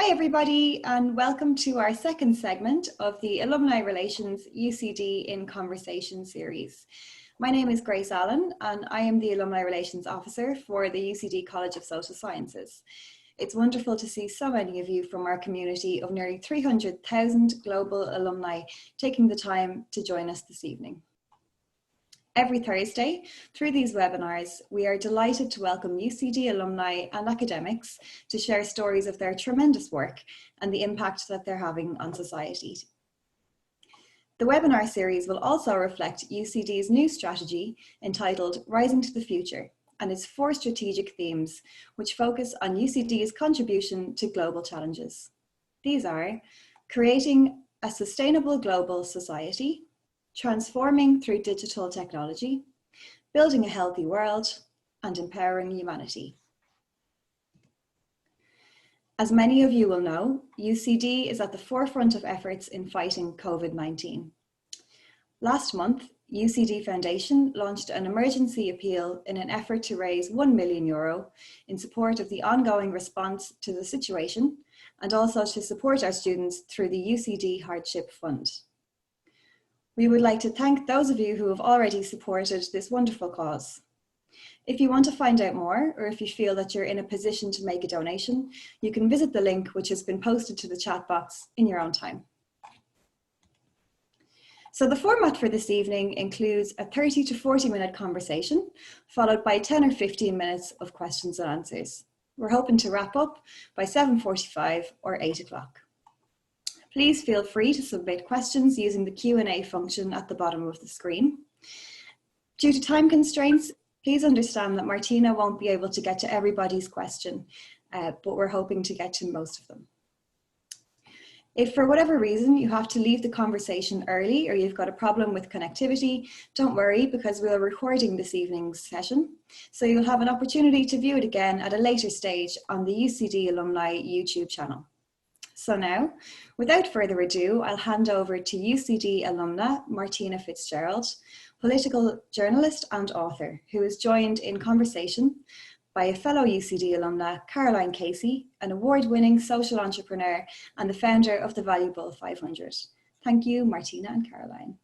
Hi everybody, and welcome to our second segment of the Alumni Relations UCD in Conversation series. My name is Grace Allen and I am the Alumni Relations Officer for the UCD College of Social Sciences. It's wonderful to see so many of you from our community of nearly 300,000 global alumni taking the time to join us this evening. Every Thursday, through these webinars, we are delighted to welcome UCD alumni and academics to share stories of their tremendous work and the impact that they're having on society. The webinar series will also reflect UCD's new strategy entitled Rising to the Future and its 4 strategic themes, which focus on UCD's contribution to global challenges. These are creating a sustainable global society, transforming through digital technology, building a healthy world, and empowering humanity. As many of you will know, UCD is at the forefront of efforts in fighting COVID-19. Last month, UCD Foundation launched an emergency appeal in an effort to raise €1 million in support of the ongoing response to the situation and also to support our students through the UCD Hardship Fund. We would like to thank those of you who have already supported this wonderful cause. If you want to find out more, or if you feel that you're in a position to make a donation, you can visit the link which has been posted to the chat box in your own time. So the format for this evening includes a 30 to 40-minute conversation, followed by 10 or 15 minutes of questions and answers. We're hoping to wrap up by 7:45 or 8 o'clock. Please feel free to submit questions using the Q&A function at the bottom of the screen. Due to time constraints, please understand that Martina won't be able to get to everybody's question, but we're hoping to get to most of them. If for whatever reason you have to leave the conversation early or you've got a problem with connectivity, don't worry because we're recording this evening's session. So you'll have an opportunity to view it again at a later stage on the UCD Alumni YouTube channel. So now, without further ado, I'll hand over to UCD alumna Martina Fitzgerald, political journalist and author, who is joined in conversation by a fellow UCD alumna, Caroline Casey, an award-winning social entrepreneur and the founder of the Valuable 500. Thank you, Martina and Caroline.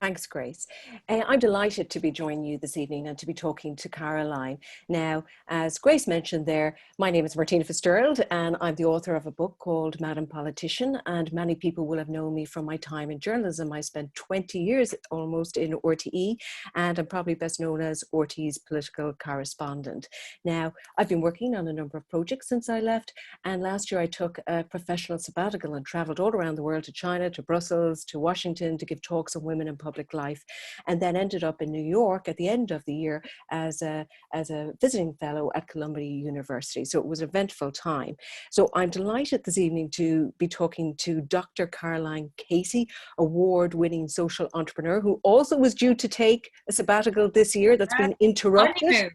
Thanks, Grace. I'm delighted to be joining you this evening and to be talking to Caroline. Now, as Grace mentioned there, my name is Martina Fitzgerald and I'm the author of a book called Madam Politician, and many people will have known me from my time in journalism. I spent 20 years almost in RTE and I'm probably best known as RTE's political correspondent. Now, I've been working on a number of projects since I left, and last year I took a professional sabbatical and travelled all around the world to China, to Brussels, to Washington to give talks on women in public life, and then ended up in New York at the end of the year as a visiting fellow at Columbia University. So it was an eventful time. So I'm delighted this evening to be talking to Dr. Caroline Casey, award-winning social entrepreneur, who also was due to take a sabbatical this year that's been interrupted.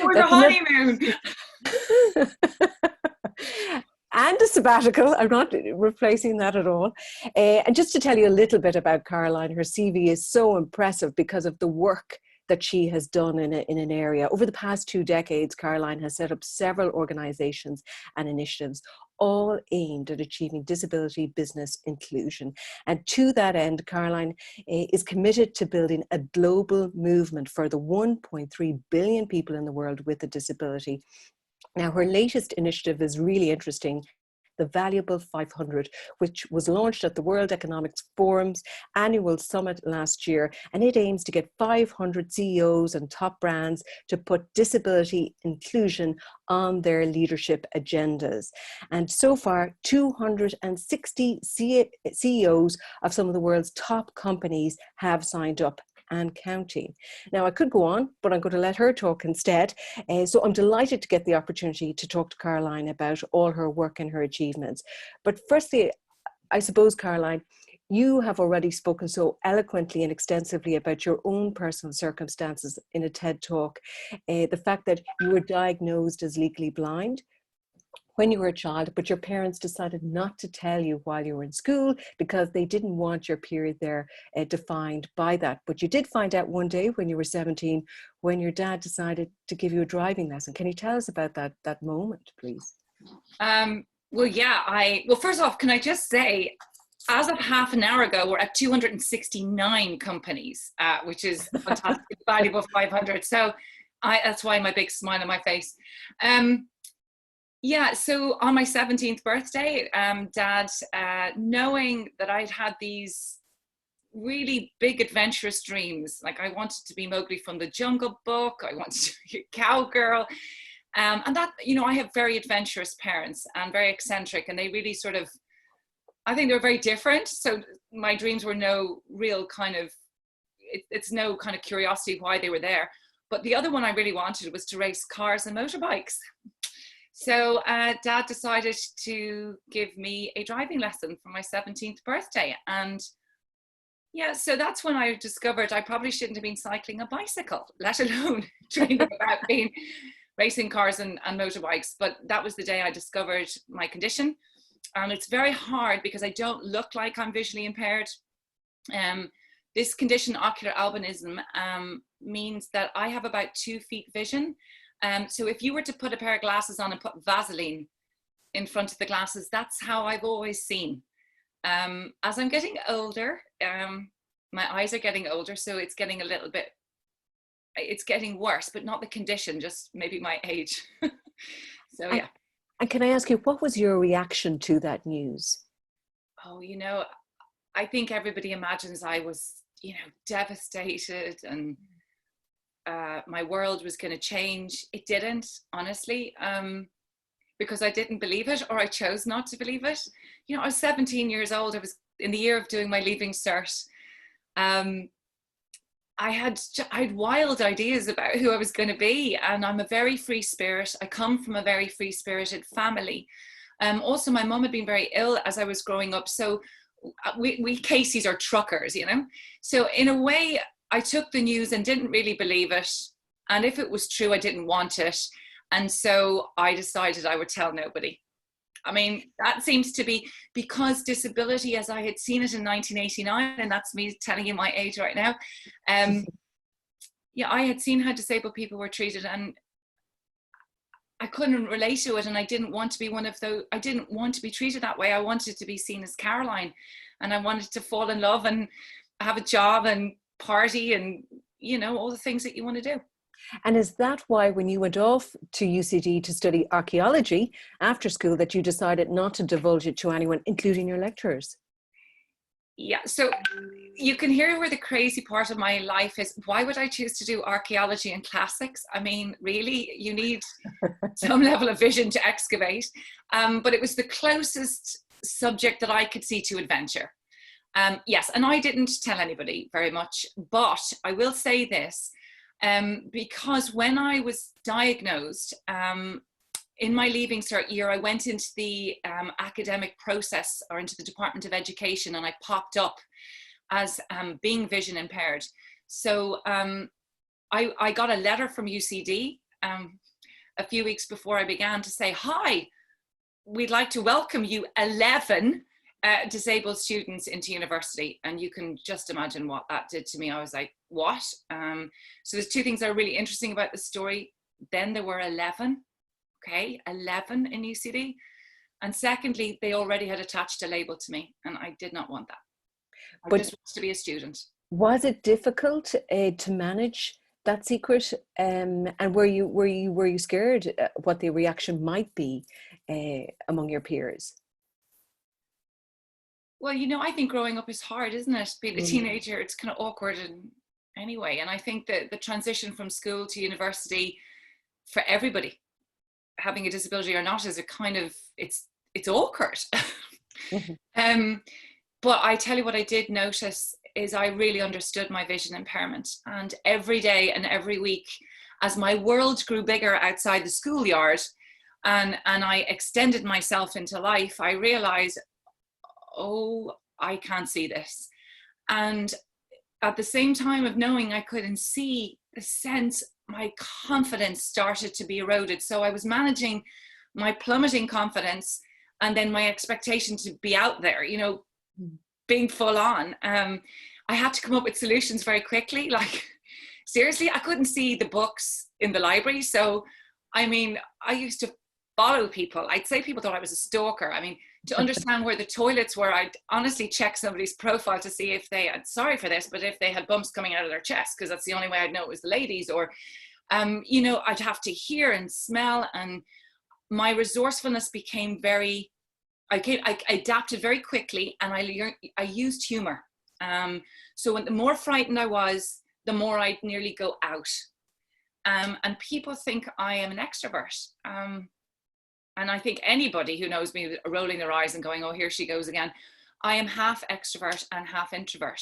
For the honeymoon. And a sabbatical. I'm not replacing that at all. And just to tell you a little bit about Caroline, her CV is so impressive because of the work that she has done in an area. Over the past 2 decades, Caroline has set up several organizations and initiatives, all aimed at achieving disability business inclusion. And to that end, Caroline is committed to building a global movement for the 1.3 billion people in the world with a disability. Now, her latest initiative is really interesting, the Valuable 500, which was launched at the World Economic Forum's annual summit last year, and it aims to get 500 CEOs and top brands to put disability inclusion on their leadership agendas. And so far, 260 CEOs of some of the world's top companies have signed up and counting. Now, I could go on, but I'm going to let her talk instead. So I'm delighted to get the opportunity to talk to Caroline about all her work and her achievements. But firstly, I suppose, Caroline, you have already spoken so eloquently and extensively about your own personal circumstances in a TED talk. The fact that you were diagnosed as legally blind, when you were a child, but your parents decided not to tell you while you were in school because they didn't want your period there defined by that. But you did find out one day when you were 17, when your dad decided to give you a driving lesson. Can you tell us about that moment, please? Well, yeah, well, first off, can I just say, as of half an hour ago, we're at 269 companies, which is a fantastic, valuable 500. So that's why my big smile on my face. Yeah, so on my 17th birthday, Dad, knowing that I'd had these really big adventurous dreams, like I wanted to be Mowgli from the Jungle Book, I wanted to be a cowgirl, and that, you know, I have very adventurous parents and very eccentric, and they really sort of, I think they're very different. So my dreams were no real kind of, it's no kind of curiosity why they were there. But the other one I really wanted was to race cars and motorbikes. So Dad decided to give me a driving lesson for my 17th birthday. And yeah, so that's when I discovered I probably shouldn't have been cycling a bicycle, let alone dreaming about being racing cars and motorbikes. But that was the day I discovered my condition. And it's very hard because I don't look like I'm visually impaired. This condition, ocular albinism, means that I have about 2 feet vision. So if you were to put a pair of glasses on and put Vaseline in front of the glasses, that's how I've always seen. As I'm getting older, my eyes are getting older, so it's getting a little bit, it's getting worse, but not the condition, just maybe my age. So yeah. And can I ask you, what was your reaction to that news? Oh, you know, I think everybody imagines I was, you know, devastated and my world was going to change. It didn't, honestly, because I didn't believe it, or I chose not to believe it. You know, I was 17 years old. I was in the year of doing my leaving cert. I had wild ideas about who I was going to be, and I'm a very free spirit. I come from a very free spirited family. Also, my mum had been very ill as I was growing up, so we Caseys are truckers, you know. So in a way, I took the news and didn't really believe it, and if it was true, I didn't want it, and so I decided I would tell nobody. I mean, that seems to be because disability, as I had seen it in 1989, and that's me telling you my age right now. Yeah, I had seen how disabled people were treated, and I couldn't relate to it, and I didn't want to be one of those. I didn't want to be treated that way. I wanted to be seen as Caroline, and I wanted to fall in love and have a job and party and, you know, all the things that you want to do. And is that why when you went off to UCD to study archaeology after school that you decided not to divulge it to anyone, including your lecturers? Yeah, so you can hear where the crazy part of my life is. Why would I choose to do archaeology and classics? I mean, really, you need some level of vision to excavate. But it was the closest subject that I could see to adventure. Yes, and I didn't tell anybody very much, but I will say this, because when I was diagnosed, in my leaving cert year, I went into the academic process, or into the Department of Education, and I popped up as being vision impaired. So I got a letter from UCD a few weeks before I began to say, hi, we'd like to welcome you 11 disabled students into university. And you can just imagine what that did to me. I was like, what? So there's 2 things that are really interesting about the story. Then there were 11. Okay, 11 in UCD. And secondly, they already had attached a label to me, and I did not want that. I just wanted to be a student. Was it difficult to manage that secret? And were you scared what the reaction might be among your peers? Well, you know, I think growing up is hard, isn't it? Being a teenager, it's kind of awkward anyway. And I think that the transition from school to university for everybody, having a disability or not, is a kind of, it's awkward. But I tell you what I did notice is I really understood my vision impairment. And every day and every week, as my world grew bigger outside the schoolyard, and I extended myself into life, I realized, oh, I can't see this. And at the same time of knowing I couldn't see, the sense, my confidence started to be eroded. So I was managing my plummeting confidence, and then my expectation to be out there, you know, being full on. I had to come up with solutions very quickly. Like, seriously, I couldn't see the books in the library. So, I mean, I used to follow people. I'd say people thought I was a stalker. I mean, to understand where the toilets were, I'd honestly check somebody's profile to see if they had, sorry for this, but if they had bumps coming out of their chest, because that's the only way I'd know it was the ladies. Or, you know, I'd have to hear and smell, and my resourcefulness became very, I adapted very quickly, and I used humor. So when the more frightened I was, the more I'd nearly go out. And people think I am an extrovert. And I think anybody who knows me rolling their eyes and going, oh, here she goes again. I am half extrovert and half introvert.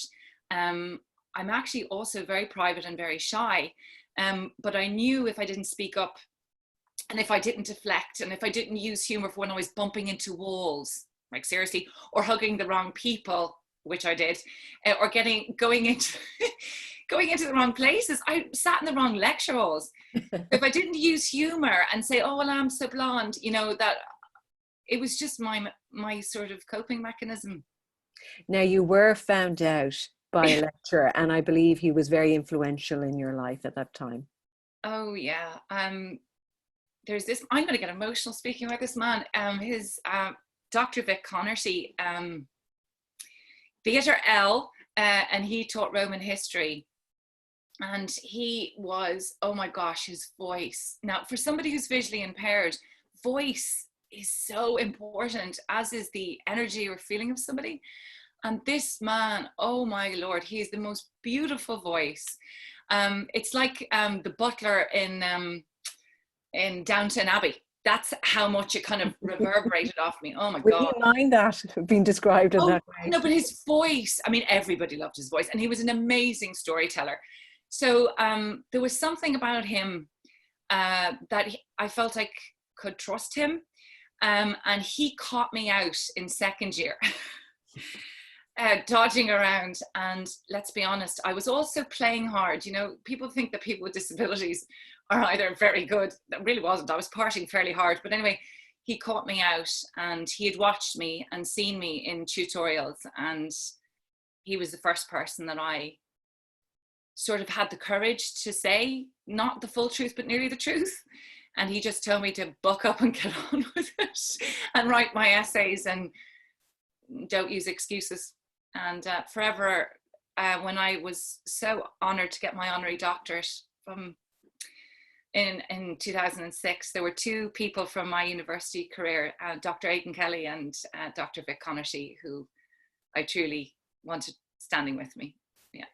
I'm actually also very private and very shy. But I knew if I didn't speak up, and if I didn't deflect, and if I didn't use humor for when I was bumping into walls, like seriously, or hugging the wrong people, which I did, or going into the wrong places. I sat in the wrong lecture halls. If I didn't use humor and say, oh, well, I'm so blonde, you know, that it was just my sort of coping mechanism. Now, you were found out by a lecturer, and I believe he was very influential in your life at that time. Oh, yeah. There's this, I'm going to get emotional speaking about this man. His Dr. Vic Connerty, Theatre L, and he taught Roman history. And he was, oh my gosh, his voice. Now, for somebody who's visually impaired, voice is so important, as is the energy or feeling of somebody. And this man, oh my Lord, he has the most beautiful voice. It's like the butler in Downton Abbey. That's how much it kind of reverberated off me. Oh my God. Would you mind that being described in that way? No, but his voice, I mean, everybody loved his voice, and he was an amazing storyteller. So there was something about him that I felt I could trust him. And he caught me out in second year, dodging around. And let's be honest, I was also playing hard. You know, people think that people with disabilities are either very good. That really wasn't. I was partying fairly hard. But anyway, he caught me out, and he had watched me and seen me in tutorials. And he was the first person that I sort of had the courage to say not the full truth, but nearly the truth. And he just told me to buck up and get on with it and write my essays and don't use excuses. And forever, when I was so honored to get my honorary doctorate from in 2006, there were two people from my university career, Dr. Aidan Kelly and Dr. Vic Connerty, who I truly wanted standing with me. Yeah.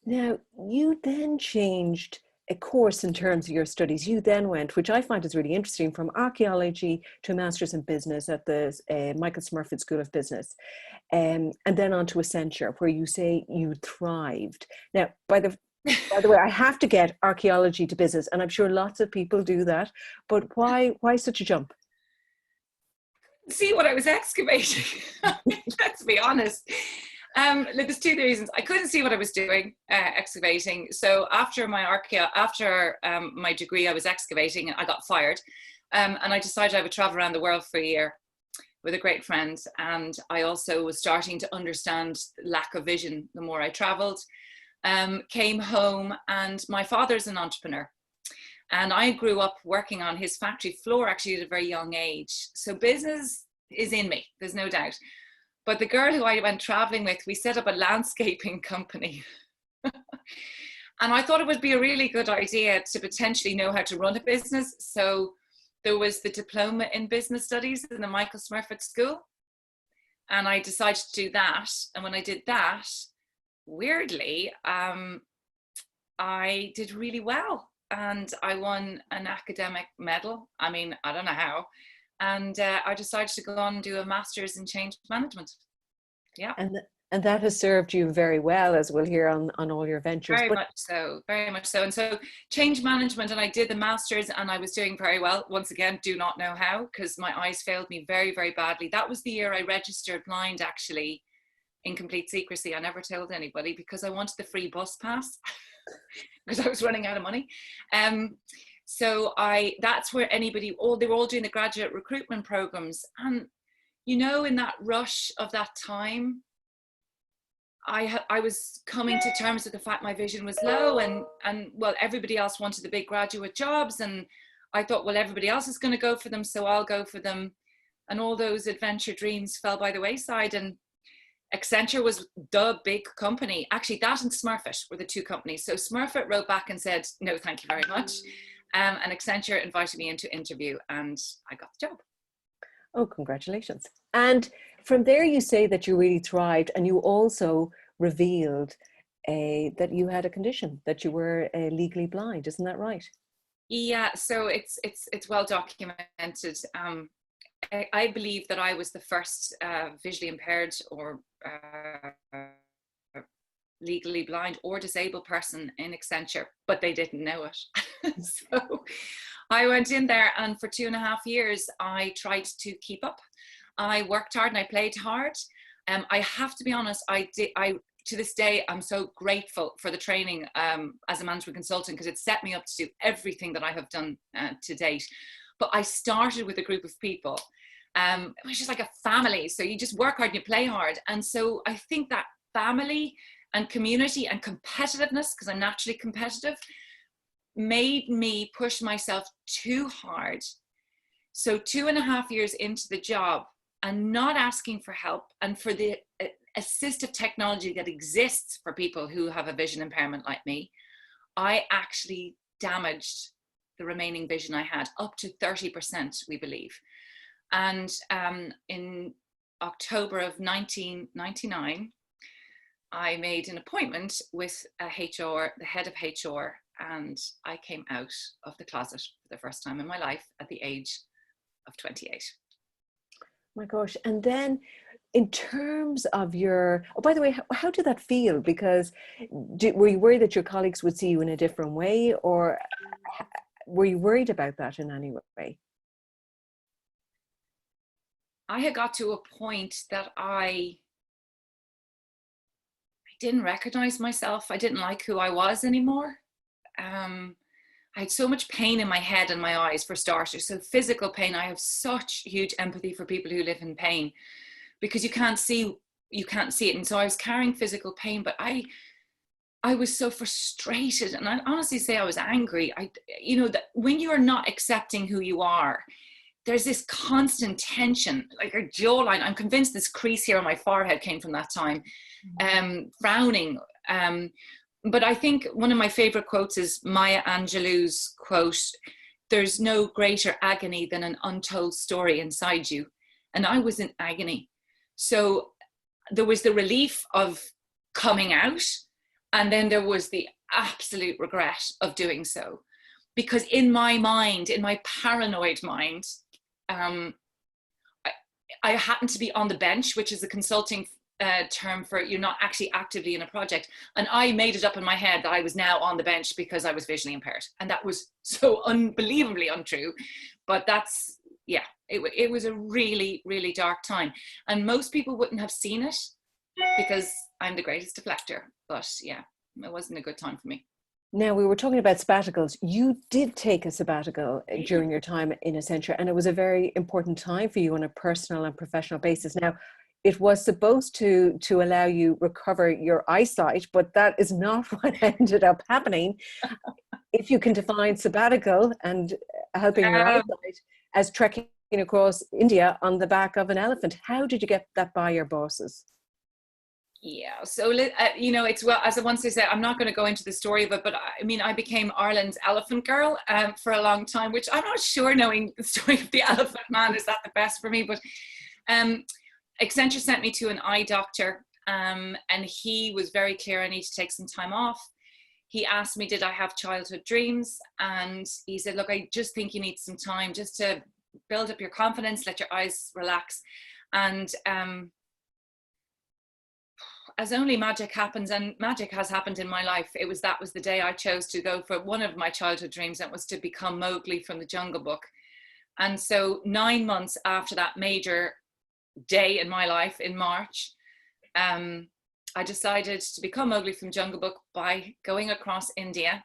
Now, you then changed a course in terms of your studies. You then went, which I find is really interesting, from archaeology to a master's in business at the Michael Smurfit School of Business, and then on to Accenture, where you say you thrived. Now, by the way, I have to get archaeology to business, and I'm sure lots of people do that, but why such a jump? See what I was excavating. Let's be honest. There's two reasons. I couldn't see what I was doing excavating. So after my my degree, I was excavating, and I got fired. And I decided I would travel around the world for a year with a great friend. And I also was starting to understand lack of vision the more I traveled. Came home, and my father's an entrepreneur. And I grew up working on his factory floor actually at a very young age. So business is in me, there's no doubt. But the girl who I went traveling with, we set up a landscaping company. And I thought it would be a really good idea to potentially know how to run a business. So there was the diploma in business studies in the Michael Smurfit School. And I decided to do that. And when I did that, weirdly, I did really well. And I won an academic medal. I mean, I don't know how. And I decided to go on and do a master's in change management. Yeah. And that has served you very well, as we'll hear on all your ventures. Very much so, very much so. And so change management, and I did the master's, and I was doing very well. Once again, do not know how, because my eyes failed me very, very badly. That was the year I registered blind, actually, in complete secrecy. I never told anybody because I wanted the free bus pass because I was running out of money. So So that's where they were all doing the graduate recruitment programs. And, you know, in that rush of that time, I was coming to terms with the fact my vision was low, and well, everybody else wanted the big graduate jobs, and I thought, well, everybody else is going to go for them, so I'll go for them. And all those adventure dreams fell by the wayside. And Accenture was the big company. Actually, that and Smurfit were the two companies. So Smurfit wrote back and said, no, thank you very much. And Accenture invited me in to interview, and I got the job. Oh, congratulations. And from there, you say that you really thrived, and you also revealed that you had a condition, that you were legally blind. Isn't that right? Yeah, so it's well documented. I believe that I was the first visually impaired or legally blind or disabled person in Accenture, but they didn't know it. So I went in there, and for 2.5 years, I tried to keep up. I worked hard and I played hard. I have to be honest, to this day, I'm so grateful for the training as a management consultant, because it set me up to do everything that I have done to date. But I started with a group of people, which is like a family. So you just work hard and you play hard. And so I think that family and community and competitiveness, because I'm naturally competitive, made me push myself too hard. So 2.5 years into the job and not asking for help and for the assistive technology that exists for people who have a vision impairment like me, I actually damaged the remaining vision I had, up to 30%, we believe. And in October of 1999, I made an appointment with the head of HR, and I came out of the closet for the first time in my life at the age of 28. My gosh. And then in terms of your, oh, by the way, how did that feel? Because were you worried that your colleagues would see you in a different way, or were you worried about that in any way? I had got to a point that I didn't recognize myself. I didn't like who I was anymore. I had so much pain in my head and my eyes, for starters. So physical pain, I have such huge empathy for people who live in pain, because you can't see it. And so I was carrying physical pain, but I was so frustrated, and I honestly say I was angry. You know, that when you are not accepting who you are, there's this constant tension, like a jawline. I'm convinced this crease here on my forehead came from that time, frowning. But I think one of my favorite quotes is Maya Angelou's quote, "There's no greater agony than an untold story inside you." And I was in agony. So there was the relief of coming out, and then there was the absolute regret of doing so. Because in my mind, in my paranoid mind, I happened to be on the bench, which is a consulting term for you're not actually actively in a project. And I made it up in my head that I was now on the bench because I was visually impaired. And that was so unbelievably untrue. But that's, yeah, it was a really, really dark time. And most people wouldn't have seen it because I'm the greatest deflector. But yeah, it wasn't a good time for me. Now, we were talking about sabbaticals. You did take a sabbatical during your time in Accenture, and it was a very important time for you on a personal and professional basis. Now, it was supposed to allow you recover your eyesight, but that is not what ended up happening. If you can define sabbatical and helping your eyesight as trekking across India on the back of an elephant, how did you get that by your bosses? Yeah, so you know, it's, well, as I once said, I'm not going to go into the story of it, but I mean, I became Ireland's elephant girl for a long time, which I'm not sure, knowing the story of the elephant man, is that the best for me? But Accenture sent me to an eye doctor, and he was very clear I need to take some time off. He asked me, did I have childhood dreams? And he said, look, I just think you need some time just to build up your confidence, let your eyes relax. And as only magic happens, and magic has happened in my life, that was the day I chose to go for one of my childhood dreams, that was to become Mowgli from the Jungle Book. And so 9 months after that major day in my life in March, I decided to become Mowgli from Jungle Book by going across India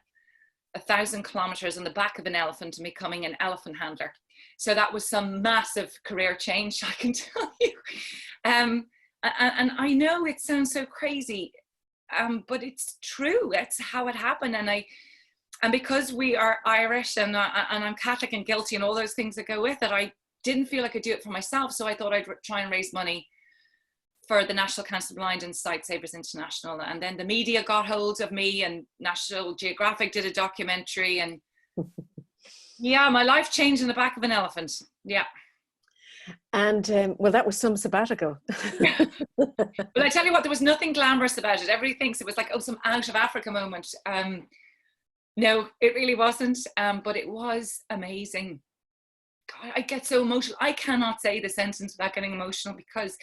1,000 kilometers on the back of an elephant and becoming an elephant handler. So that was some massive career change, I can tell you. And I know it sounds so crazy, but it's true. It's how it happened. And because we are Irish and I'm Catholic and guilty and all those things that go with it, I didn't feel I could do it for myself. So I thought I'd try and raise money for the National Council of the Blind and Sightsavers International. And then the media got hold of me, and National Geographic did a documentary, and yeah, my life changed in the back of an elephant. Yeah. And well, that was some sabbatical. But I tell you what, there was nothing glamorous about it. Everybody thinks it was like, oh, some out of Africa moment. No, it really wasn't. But it was amazing. God, I get so emotional. I cannot say the sentence without getting emotional, because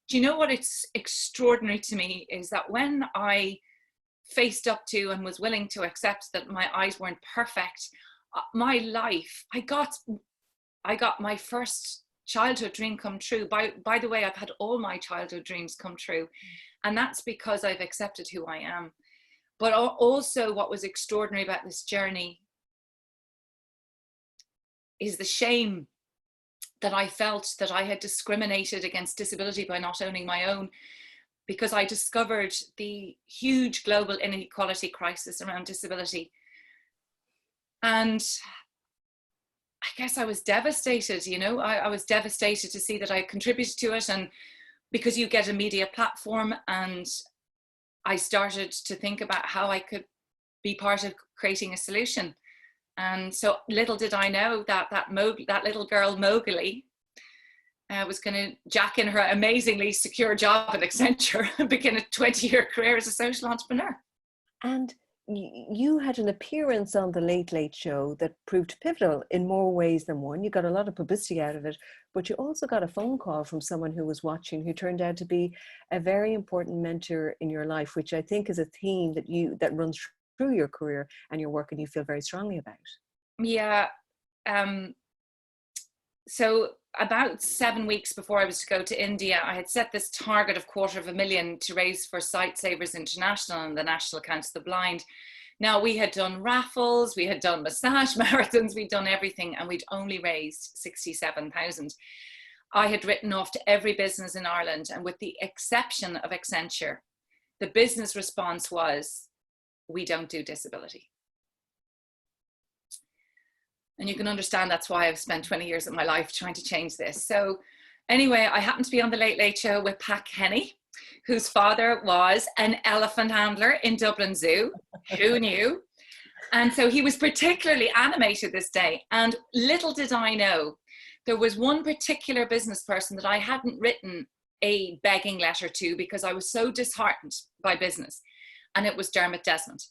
do you know what it's extraordinary to me is that when I faced up to and was willing to accept that my eyes weren't perfect, my life, I got my first childhood dream come true. By the way, I've had all my childhood dreams come true, and that's because I've accepted who I am. But also what was extraordinary about this journey is the shame that I felt that I had discriminated against disability by not owning my own, because I discovered the huge global inequality crisis around disability. And I guess I was devastated, you know, I was devastated to see that I contributed to it. And because you get a media platform, and I started to think about how I could be part of creating a solution. And so little did I know that that little girl, Mowgli, was going to jack in her amazingly secure job at Accenture and begin a 20-year career as a social entrepreneur. And you had an appearance on the Late Late Show that proved pivotal in more ways than one. You got a lot of publicity out of it, but you also got a phone call from someone who was watching, who turned out to be a very important mentor in your life, which I think is a theme that runs through your career and your work, and you feel very strongly about. Yeah. So about 7 weeks before I was to go to India, I had set this target of $250,000 to raise for Sightsavers International and the National Council of the Blind. Now, we had done raffles, we had done massage marathons, we'd done everything, and we'd only raised 67,000. I had written off to every business in Ireland, and with the exception of Accenture, the business response was, we don't do disability. And you can understand that's why I've spent 20 years of my life trying to change this. So anyway, I happened to be on the Late Late Show with Pat Kenny, whose father was an elephant handler in Dublin Zoo. Who knew? And so he was particularly animated this day. And little did I know, there was one particular business person that I hadn't written a begging letter to because I was so disheartened by business. And it was Dermot Desmond.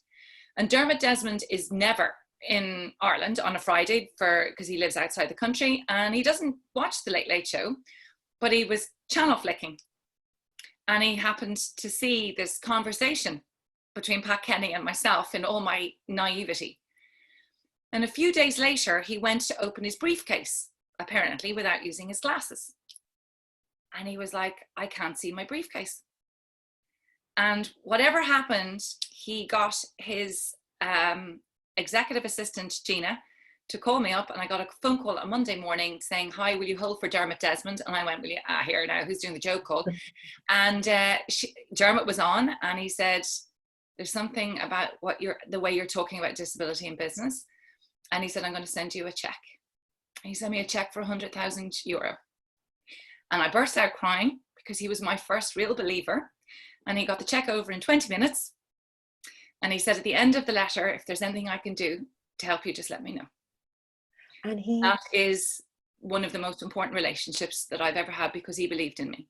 And Dermot Desmond is never in Ireland on a Friday because he lives outside the country, and he doesn't watch the Late Late Show, but he was channel flicking, and he happened to see this conversation between Pat Kenny and myself in all my naivety. And a few days later, he went to open his briefcase, apparently without using his glasses. And he was like, I can't see my briefcase. And whatever happened, he got his executive assistant, Gina, to call me up, and I got a phone call on Monday morning saying, hi, will you hold for Dermot Desmond? And I went, will you, here now, who's doing the joke call? And Dermot was on, and he said, there's something about the way you're talking about disability in business. And he said, I'm going to send you a check. And he sent me a check for €100,000. And I burst out crying because he was my first real believer. And he got the check over in 20 minutes. And he said at the end of the letter, if there's anything I can do to help you, just let me know. And that is one of the most important relationships that I've ever had, because he believed in me.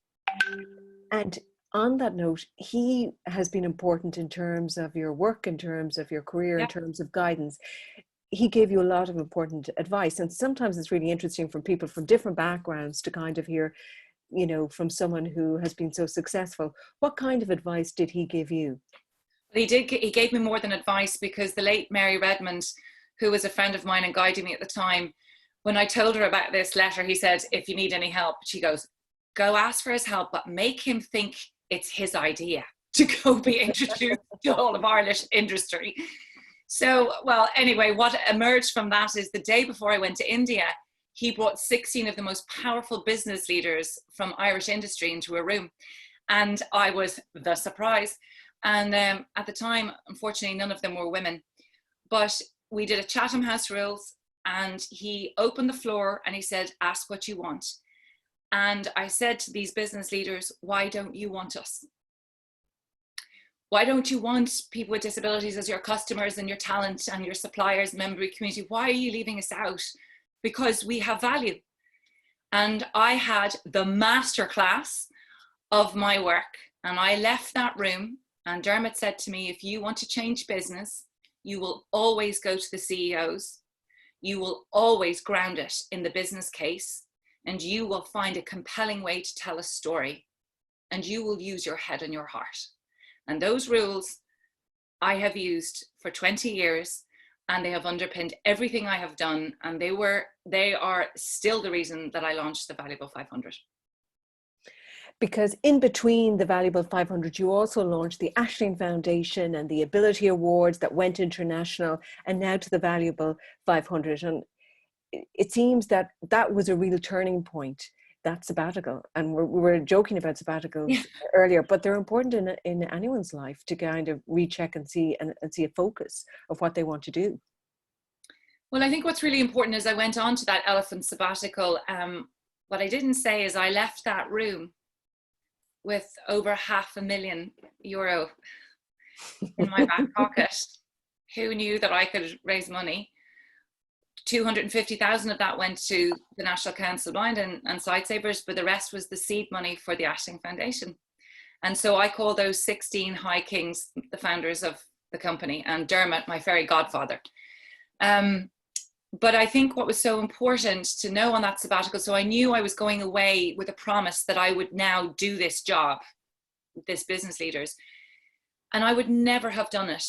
And on that note, he has been important in terms of your work, in terms of your career, in terms of guidance. He gave you a lot of important advice. And sometimes it's really interesting for people from different backgrounds to kind of hear, you know, from someone who has been so successful. What kind of advice did he give you? He gave me more than advice, because the late Mary Redmond, who was a friend of mine and guided me at the time, when I told her about this letter, he said, if you need any help, she goes, go ask for his help, but make him think it's his idea to go be introduced to all of Irish industry. So, well, anyway, what emerged from that is the day before I went to India, he brought 16 of the most powerful business leaders from Irish industry into a room. And I was the surprise. And at the time, unfortunately, none of them were women. But we did a Chatham House rules, and he opened the floor and he said, ask what you want. And I said to these business leaders, why don't you want us? Why don't you want people with disabilities as your customers and your talent and your suppliers, member community? Why are you leaving us out? Because we have value. And I had the masterclass of my work, and I left that room, and Dermot said to me, if you want to change business, you will always go to the CEOs. You will always ground it in the business case, and you will find a compelling way to tell a story, and you will use your head and your heart. And those rules I have used for 20 years, and they have underpinned everything I have done. And they are still the reason that I launched the Valuable 500. Because in between the Valuable 500, you also launched the Ashling Foundation and the Ability Awards that went international, and now to the Valuable 500. And it seems that that was a real turning point, that sabbatical. And we were joking about sabbaticals earlier, but they're important in anyone's life to kind of recheck and see a focus of what they want to do. Well, I think what's really important is I went on to that elephant sabbatical. What I didn't say is I left that room with over €500,000 in my back pocket. Who knew that I could raise money? 250,000 of that went to the National Council of Blind and Sightsavers, but the rest was the seed money for the Ashling Foundation. And so I call those 16 high kings the founders of the company, and Dermot, my fairy godfather. But I think what was so important to know on that sabbatical, so I knew I was going away with a promise that I would now do this job, this business leaders, and I would never have done it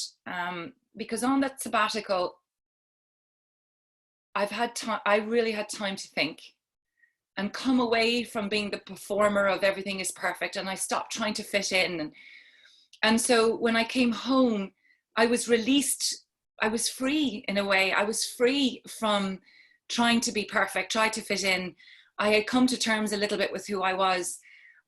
because on that sabbatical, I really had time to think and come away from being the performer of everything is perfect, and I stopped trying to fit in. And so when I came home, I was released. I was free in a way. I was free from trying to be perfect, try to fit in. I had come to terms a little bit with who I was.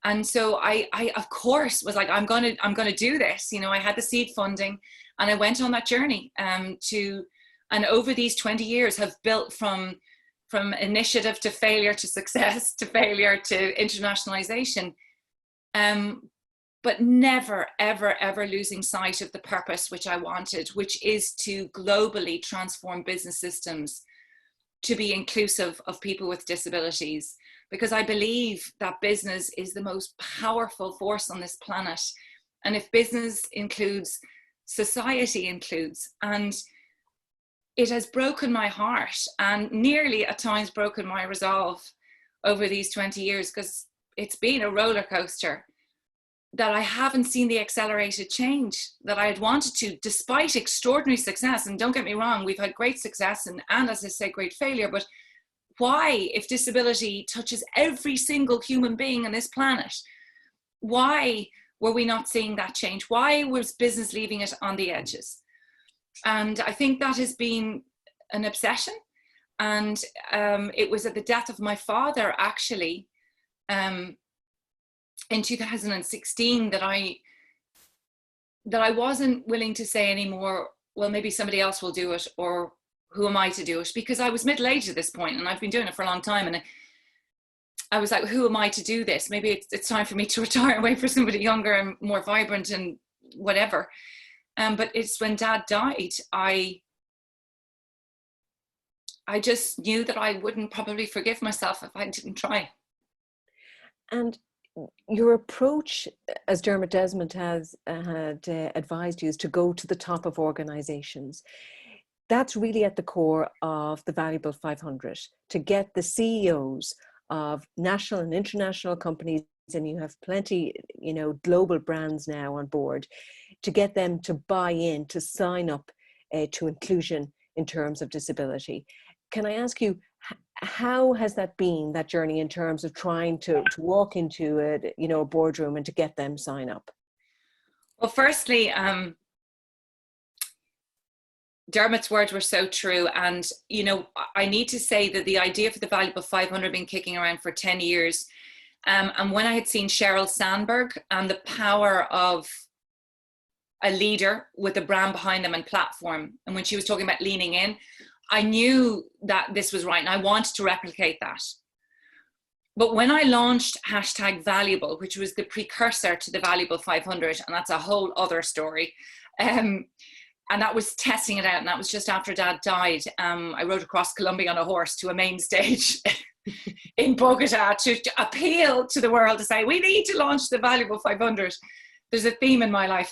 And so I of course was like, I'm going to do this. You know, I had the seed funding and I went on that journey and over these 20 years have built from initiative to failure to success to failure to internationalization. But never, ever, ever losing sight of the purpose which I wanted, which is to globally transform business systems to be inclusive of people with disabilities. Because I believe that business is the most powerful force on this planet. And if business includes, society includes. And it has broken my heart and nearly at times broken my resolve over these 20 years, because it's been a roller coaster, that I haven't seen the accelerated change that I had wanted to, despite extraordinary success. And don't get me wrong, we've had great success and as I say, great failure. But why, if disability touches every single human being on this planet, why were we not seeing that change? Why was business leaving it on the edges? And I think that has been an obsession. And it was at the death of my father, actually, in 2016 that I wasn't willing to say anymore, well, maybe somebody else will do it, or who am I to do it? Because I was middle-aged at this point and I've been doing it for a long time. And I was like, who am I to do this? Maybe it's time for me to retire and wait for somebody younger and more vibrant and whatever. But it's when Dad died, I just knew that I wouldn't probably forgive myself if I didn't try. And your approach, as Dermot Desmond had advised you, is to go to the top of organizations. That's really at the core of the Valuable 500, to get the CEOs of national and international companies, and you have plenty, you know, global brands now on board, to get them to buy in, to sign up to inclusion in terms of disability. Can I ask you, how has that been, that journey, in terms of trying to walk into a boardroom and to get them sign up? Well, firstly, Dermot's words were so true. And, you know, I need to say that the idea for the Valuable 500 had been kicking around for 10 years. And when I had seen Sheryl Sandberg and the power of a leader with a brand behind them and platform, and when she was talking about leaning in, I knew that this was right and I wanted to replicate that. But when I launched #Valuable, which was the precursor to the Valuable 500, and that's a whole other story, and that was testing it out, and that was just after Dad died. I rode across Colombia on a horse to a main stage in Bogota to appeal to the world to say, we need to launch the Valuable 500. There's a theme in my life.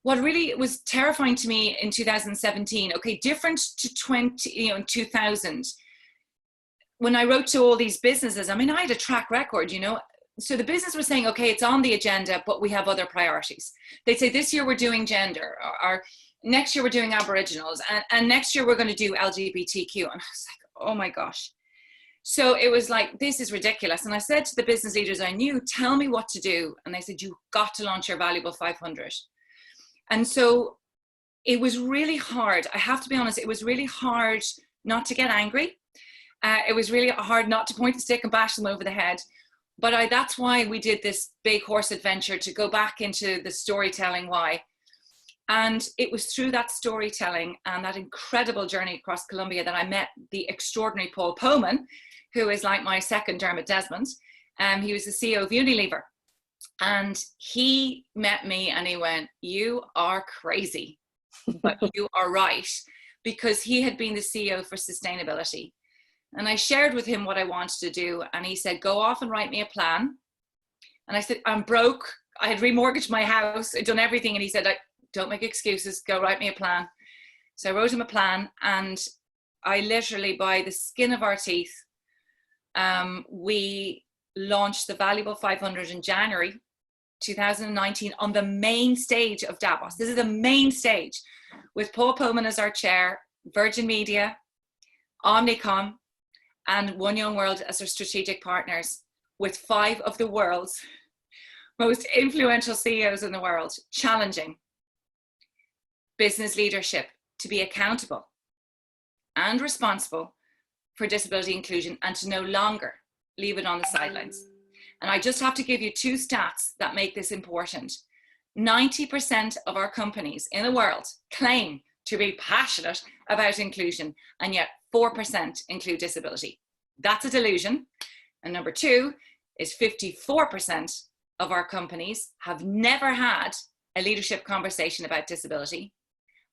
What really was terrifying to me in 2017, okay, different to in 2000, when I wrote to all these businesses, I mean, I had a track record, you know. So the business was saying, okay, it's on the agenda, but we have other priorities. They'd say, this year we're doing gender, or next year we're doing Aboriginals, and next year we're going to do LGBTQ. And I was like, oh my gosh. So it was like, this is ridiculous. And I said to the business leaders I knew, tell me what to do. And they said, you've got to launch your Valuable 500. And so it was really hard. I have to be honest, it was really hard not to get angry. It was really hard not to point the stick and bash them over the head. But that's why we did this big horse adventure, to go back into the storytelling why. And it was through that storytelling and that incredible journey across Colombia that I met the extraordinary Paul Poman, who is like my second Dermot Desmond. He was the CEO of Unilever. And he met me and he went, you are crazy, but you are right, because he had been the CEO for sustainability. And I shared with him what I wanted to do. And he said, go off and write me a plan. And I said, I'm broke. I had remortgaged my house. I'd done everything. And he said, don't make excuses. Go write me a plan. So I wrote him a plan. And I literally, by the skin of our teeth, we launched the Valuable 500 in January 2019 on the main stage of Davos. This is the main stage, with Paul Poman as our chair, Virgin Media, Omnicom, and One Young World as our strategic partners, with 5 of the world's most influential CEOs in the world, challenging business leadership to be accountable and responsible for disability inclusion, and to no longer leave it on the sidelines. And I just have to give you 2 stats that make this important. 90% of our companies in the world claim to be passionate about inclusion, and yet 4% include disability. That's a delusion. And number 2 is 54% of our companies have never had a leadership conversation about disability,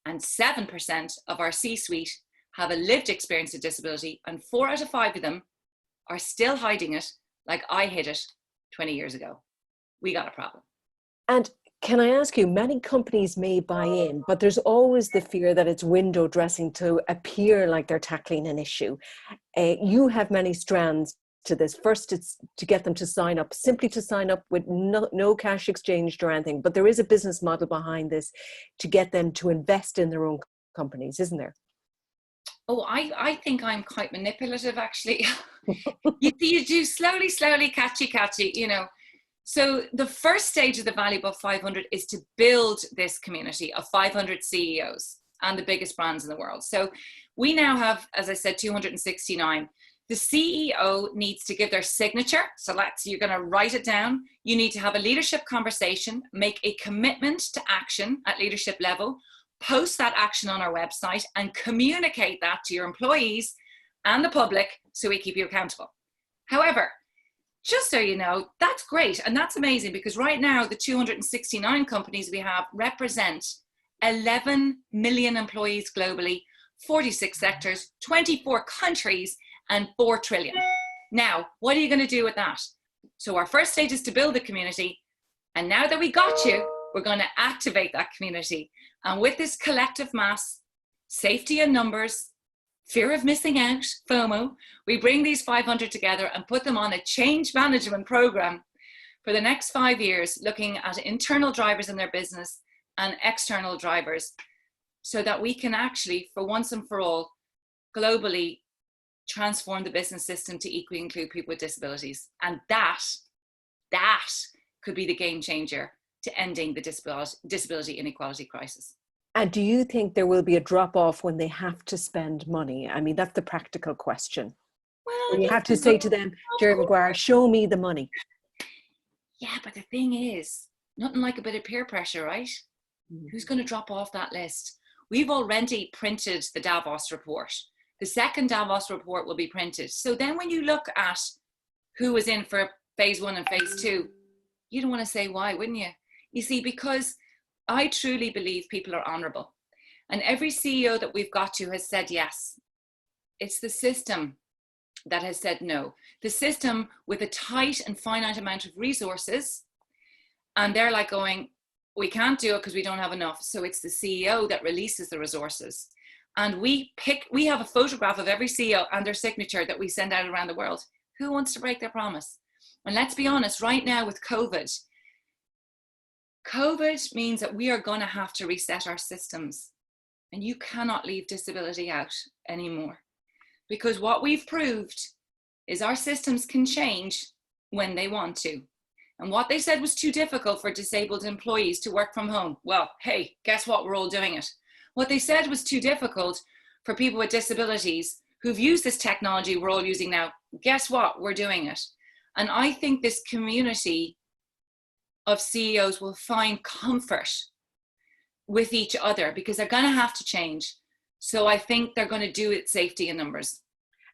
and 7% of our C-suite have a lived experience of disability, and 4 out of 5 of them are still hiding it like I hid it 20 years ago. We got a problem. And can I ask you, many companies may buy in, but there's always the fear that it's window dressing to appear like they're tackling an issue. You have many strands to this. First, it's to get them to sign up, simply to sign up with no cash exchanged or anything. But there is a business model behind this to get them to invest in their own companies, isn't there? Oh, I think I'm quite manipulative, actually. you do slowly, catchy, you know. So the first stage of the Valuable 500 is to build this community of 500 CEOs and the biggest brands in the world. So we now have, as I said, 269. The CEO needs to give their signature. So you're going to write it down. You need to have a leadership conversation, make a commitment to action at leadership level, post that action on our website, and communicate that to your employees and the public so we keep you accountable. However, just so you know, that's great and that's amazing, because right now the 269 companies we have represent 11 million employees globally, 46 sectors, 24 countries, and 4 trillion. Now, what are you going to do with that? So our first stage is to build the community. And now that we got you, we're going to activate that community. And with this collective mass, safety in numbers, fear of missing out, FOMO, we bring these 500 together and put them on a change management program for the next 5 years, looking at internal drivers in their business and external drivers, so that we can actually, for once and for all, globally transform the business system to equally include people with disabilities. And that could be the game changer to ending the disability inequality crisis. And do you think there will be a drop off when they have to spend money? I mean, that's the practical question. Well, When you have to say to them, Jerry Maguire, show me the money. Yeah, but the thing is, nothing like a bit of peer pressure, right? Who's going to drop off that list? We've already printed the Davos report. The second Davos report will be printed. So then when you look at who was in for phase 1 and phase 2, you don't want to say why, wouldn't you? You see, because I truly believe people are honorable. And every CEO that we've got to has said yes. It's the system that has said no. The system with a tight and finite amount of resources, and they're like going, we can't do it because we don't have enough. So it's the CEO that releases the resources. And we have a photograph of every CEO and their signature that we send out around the world. Who wants to break their promise? And let's be honest, right now with COVID means that we are going to have to reset our systems. And you cannot leave disability out anymore. Because what we've proved is our systems can change when they want to. And what they said was too difficult for disabled employees to work from home. Well, hey, guess what? We're all doing it. What they said was too difficult for people with disabilities who've used this technology we're all using now. Guess what? We're doing it. And I think this community of CEOs will find comfort with each other because they're going to have to change. So I think they're going to do it safety in numbers.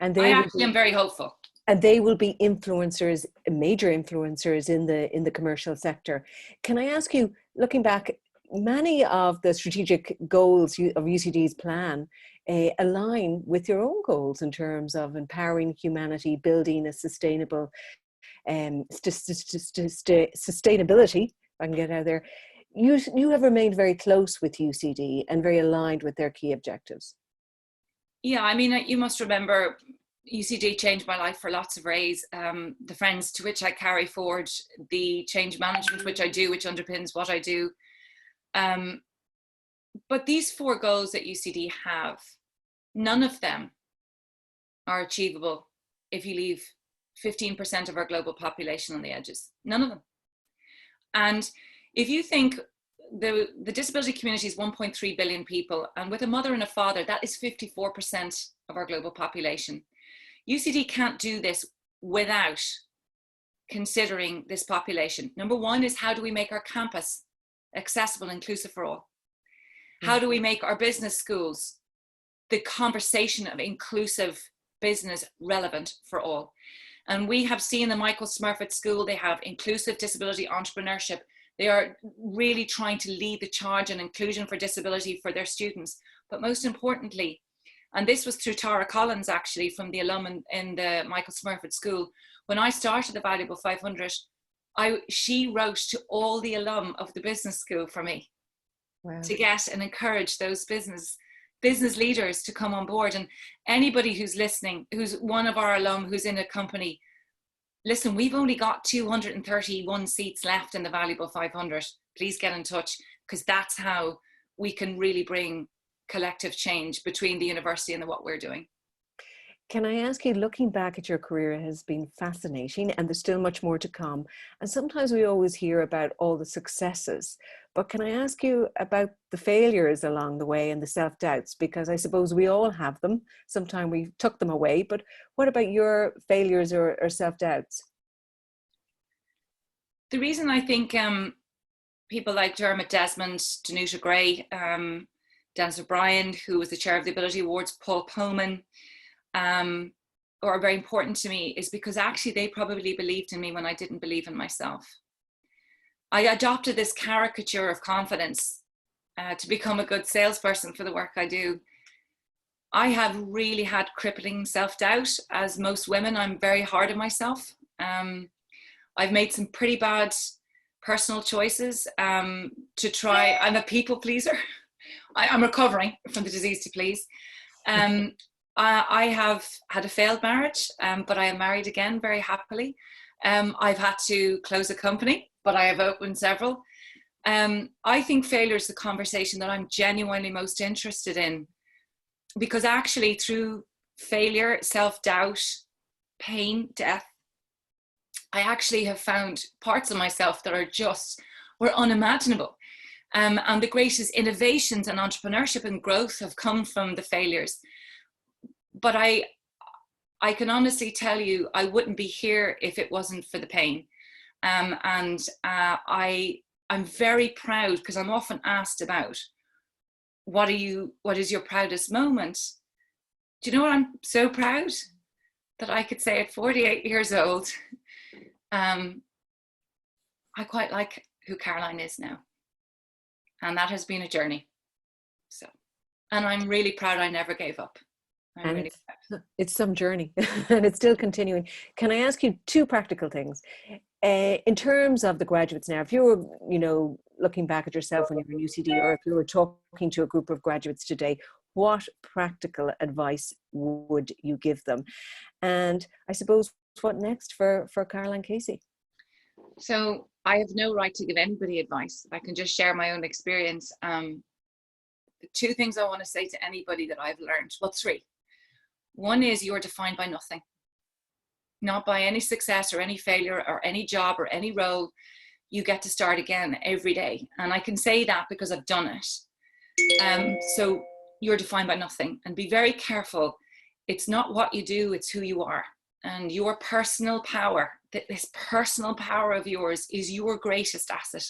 And I actually am very hopeful. And they will be influencers, major influencers in the commercial sector. Can I ask you, looking back, many of the strategic goals of UCD's plan align with your own goals in terms of empowering humanity, building a sustainable sustainability, if I can get out of there. You have remained very close with UCD and very aligned with their key objectives. Yeah, I mean, you must remember UCD changed my life for lots of ways. The friends to which I carry forward, the change management which I do, which underpins what I do. But these 4 goals that UCD have, none of them are achievable if you leave 15% of our global population on the edges. None of them. And if you think the disability community is 1.3 billion people, and with a mother and a father, that is 54% of our global population. UCD can't do this without considering this population. Number 1 is, how do we make our campus accessible and inclusive for all? How do we make our business schools, the conversation of inclusive business, relevant for all? And we have seen the Michael Smurfit School, they have inclusive disability entrepreneurship. They are really trying to lead the charge on inclusion for disability for their students. But most importantly, and this was through Tara Collins, actually, from the alum in the Michael Smurfit School. When I started the Valuable 500, she wrote to all the alum of the business school for me. Wow. To get and encourage those business leaders to come on board. And anybody who's listening, who's one of our alum, who's in a company, listen, we've only got 231 seats left in the Valuable 500. Please get in touch, because that's how we can really bring collective change between the university and what we're doing. Can I ask you, looking back at your career has been fascinating, and there's still much more to come. And sometimes we always hear about all the successes, but can I ask you about the failures along the way and the self-doubts? Because I suppose we all have them. Sometimes we took them away, but what about your failures or self-doubts? The reason I think people like Dermot Desmond, Danuta Gray, Dennis O'Brien, who was the chair of the Ability Awards, Paul Poman, are very important to me, is because actually they probably believed in me when I didn't believe in myself. I adopted this caricature of confidence to become a good salesperson for the work I do. I have really had crippling self-doubt. As most women, I'm very hard on myself. I've made some pretty bad personal choices to try. I'm a people pleaser. I'm recovering from the disease to please. I have had a failed marriage, but I am married again very happily. I've had to close a company, but I have opened several. I think failure is the conversation that I'm genuinely most interested in, because actually through failure, self-doubt, pain, death, I actually have found parts of myself that were unimaginable. And the greatest innovations and entrepreneurship and growth have come from the failures. But I can honestly tell you, I wouldn't be here if it wasn't for the pain. I'm very proud, because I'm often asked about what is your proudest moment? Do you know what I'm so proud? That I could say at 48 years old, I quite like who Caroline is now. And that has been a journey. So, and I'm really proud I never gave up. I'm really proud. It's some journey and it's still continuing. Can I ask you two practical things? In terms of the graduates now, if you were, looking back at yourself when you were in UCD, or if you were talking to a group of graduates today, what practical advice would you give them? And I suppose, what next for Caroline Casey? So I have no right to give anybody advice. I can just share my own experience. The two things I want to say to anybody that I've learned, well, three. One is, you are defined by nothing, not by any success or any failure or any job or any role. You get to start again every day. And I can say that because I've done it. So you're defined by nothing, and be very careful. It's not what you do, it's who you are. And your personal power, this personal power of yours, is your greatest asset.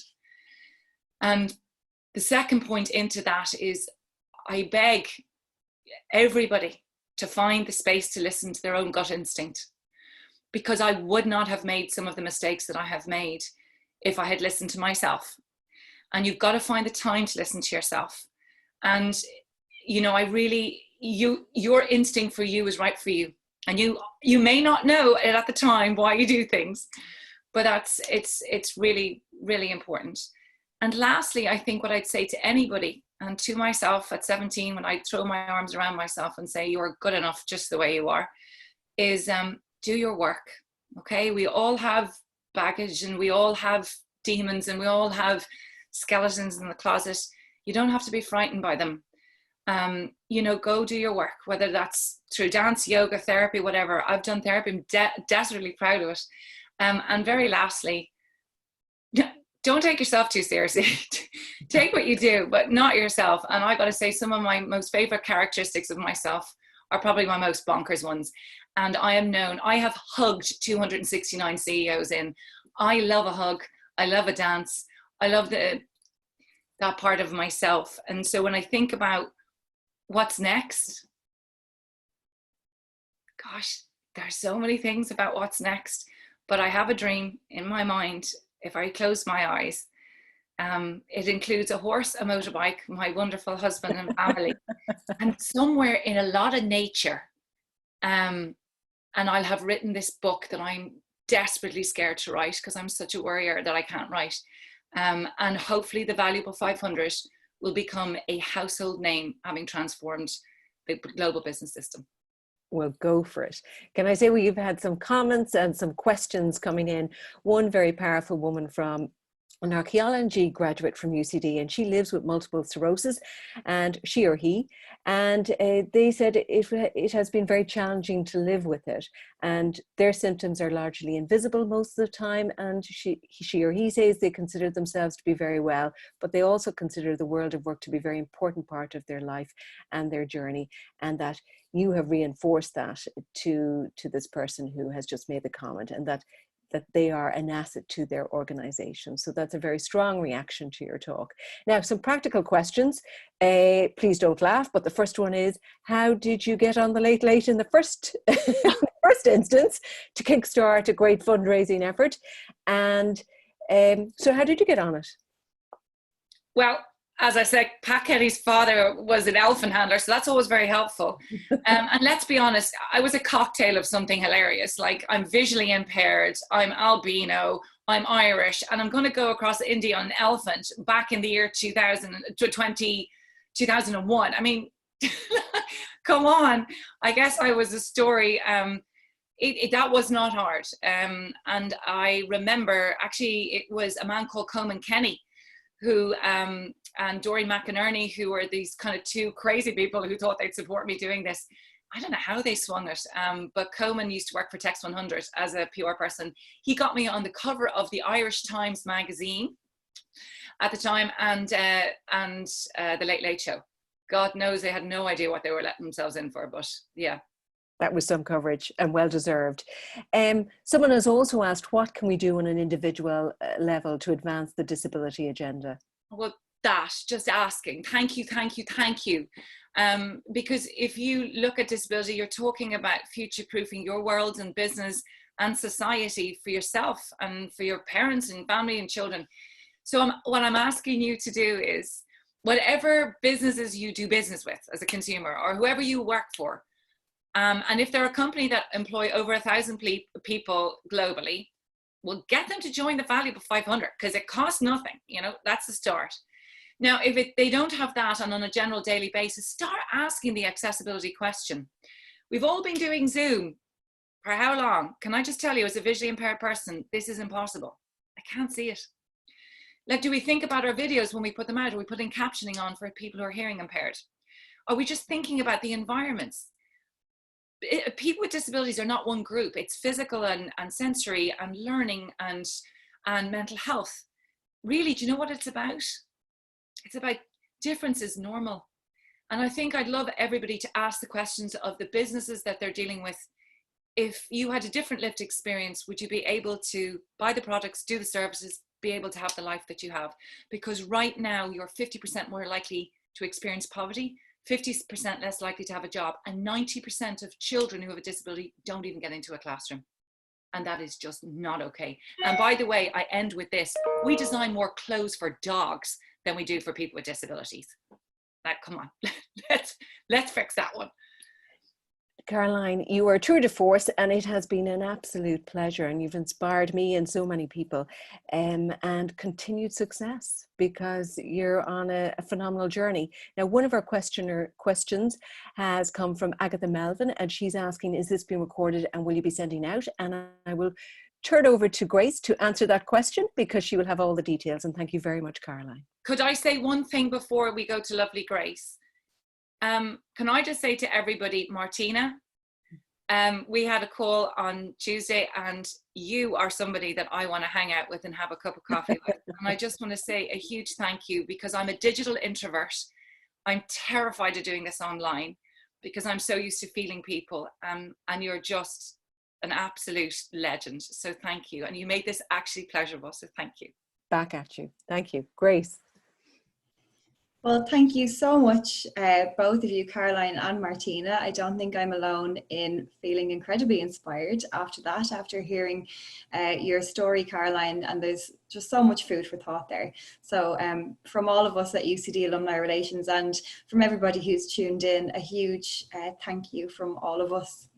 And the second point into that is, I beg everybody to find the space to listen to their own gut instinct, because I would not have made some of the mistakes that I have made if I had listened to myself. And you've got to find the time to listen to yourself. And your instinct for you is right for you. And you may not know it at the time why you do things, but it's really, really important. And lastly, I think what I'd say to anybody, and to myself at 17, when I throw my arms around myself and say, you're good enough just the way you are, is do your work. Okay, we all have baggage, and we all have demons, and we all have skeletons in the closet. You don't have to be frightened by them. Go do your work, whether that's through dance, yoga, therapy, whatever. I've done therapy. I'm desperately proud of it. And very lastly, don't take yourself too seriously. Take what you do, but not yourself. And I got to say, some of my most favorite characteristics of myself are probably my most bonkers ones. And I have hugged 269 CEOs in. I love a hug. I love a dance. I love that part of myself. And so when I think about what's next, gosh, there's so many things about what's next, but I have a dream in my mind. If I close my eyes, it includes a horse, a motorbike, my wonderful husband and family, and somewhere in a lot of nature. And I'll have written this book that I'm desperately scared to write, because I'm such a worrier that I can't write. And hopefully the Valuable 500 will become a household name, having transformed the global business system. Well, go for it. Can I say we've had some comments and some questions coming in. One very powerful woman from an archaeology graduate from UCD, and she lives with multiple sclerosis, and she or he, and they said it has been very challenging to live with it, and their symptoms are largely invisible most of the time, and she or he says they consider themselves to be very well, but they also consider the world of work to be a very important part of their life and their journey, and that you have reinforced that to this person who has just made the comment, and that they are an asset to their organization. So that's a very strong reaction to your talk. Now, some practical questions. Please don't laugh, but the first one is, how did you get on the late in the first instance to kickstart a great fundraising effort? And so how did you get on it? Well, as I said, Pat Kenny's father was an elephant handler, so that's always very helpful. And let's be honest, I was a cocktail of something hilarious. Like, I'm visually impaired, I'm albino, I'm Irish, and I'm going to go across India on an elephant back in the year 2001. I mean, come on. I guess I was a story. That was not hard. And I remember, actually, it was a man called Coleman Kenny, who and Doreen McInerney, who were these kind of two crazy people who thought they'd support me doing this. I don't know how they swung it, but Coleman used to work for Text 100 as a PR person. He got me on the cover of the Irish Times magazine at the time, and the Late Late Show. God knows they had no idea what they were letting themselves in for, but yeah. That was some coverage, and well deserved. Someone has also asked, what can we do on an individual level to advance the disability agenda? Well, just asking. Thank you, thank you, thank you. Because if you look at disability, you're talking about future-proofing your world and business and society for yourself and for your parents and family and children. So what I'm asking you to do is, whatever businesses you do business with as a consumer, or whoever you work for, and if they're a company that employ over 1,000 people globally, well, get them to join the Valuable 500, because it costs nothing. You know, that's the start. Now, if they don't have that, and on a general daily basis, start asking the accessibility question. We've all been doing Zoom for how long? Can I just tell you, as a visually impaired person, this is impossible. I can't see it. Like, do we think about our videos when we put them out? Are we putting captioning on for people who are hearing impaired? Are we just thinking about the environments? People with disabilities are not one group. It's physical and sensory and learning and mental health. Really, do you know what it's about? It's about difference is normal. And I think I'd love everybody to ask the questions of the businesses that they're dealing with. If you had a different lived experience, would you be able to buy the products, do the services, be able to have the life that you have? Because right now you're 50% more likely to experience poverty, 50% less likely to have a job, and 90% of children who have a disability don't even get into a classroom. And that is just not okay. And by the way, I end with this. We design more clothes for dogs than we do for people with disabilities. Like, come on, let's fix that one. Caroline, you are tour de force, and it has been an absolute pleasure, and you've inspired me and so many people, and continued success, because you're on a phenomenal journey. Now, one of our questions has come from Agatha Melvin, and she's asking, is this being recorded and will you be sending out? And I will turn over to Grace to answer that question, because she will have all the details. And thank you very much, Caroline. Could I say one thing before we go to lovely Grace? Can I just say to everybody, Martina, we had a call on Tuesday, and you are somebody that I want to hang out with and have a cup of coffee with. And I just want to say a huge thank you, because I'm a digital introvert. I'm terrified of doing this online because I'm so used to feeling people, and you're just an absolute legend. So thank you. And you made this actually pleasurable. So thank you. Back at you. Thank you. Grace. Well, thank you so much, both of you, Caroline and Martina. I don't think I'm alone in feeling incredibly inspired after that, after hearing your story, Caroline, and there's just so much food for thought there. So from all of us at UCD Alumni Relations, and from everybody who's tuned in, a huge thank you from all of us.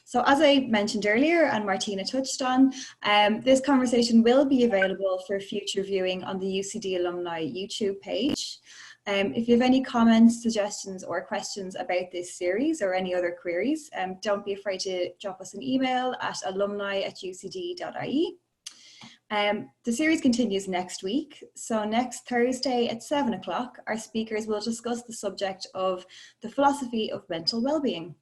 So as I mentioned earlier, and Martina touched on, this conversation will be available for future viewing on the UCD Alumni YouTube page. If you have any comments, suggestions, or questions about this series or any other queries, don't be afraid to drop us an email at alumni@ucd.ie. The series continues next week. So next Thursday at 7 o'clock, our speakers will discuss the subject of the philosophy of mental well-being.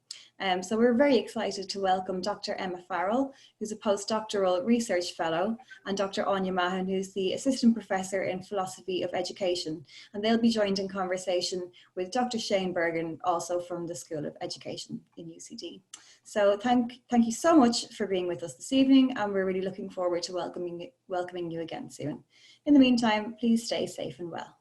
So we're very excited to welcome Dr. Emma Farrell, who's a postdoctoral research fellow, and Dr. Anya Mahan, who's the assistant professor in philosophy of education. And they'll be joined in conversation with Dr. Shane Bergen, also from the School of Education in UCD. So thank you so much for being with us this evening, and we're really looking forward to welcoming you again soon. In the meantime, please stay safe and well.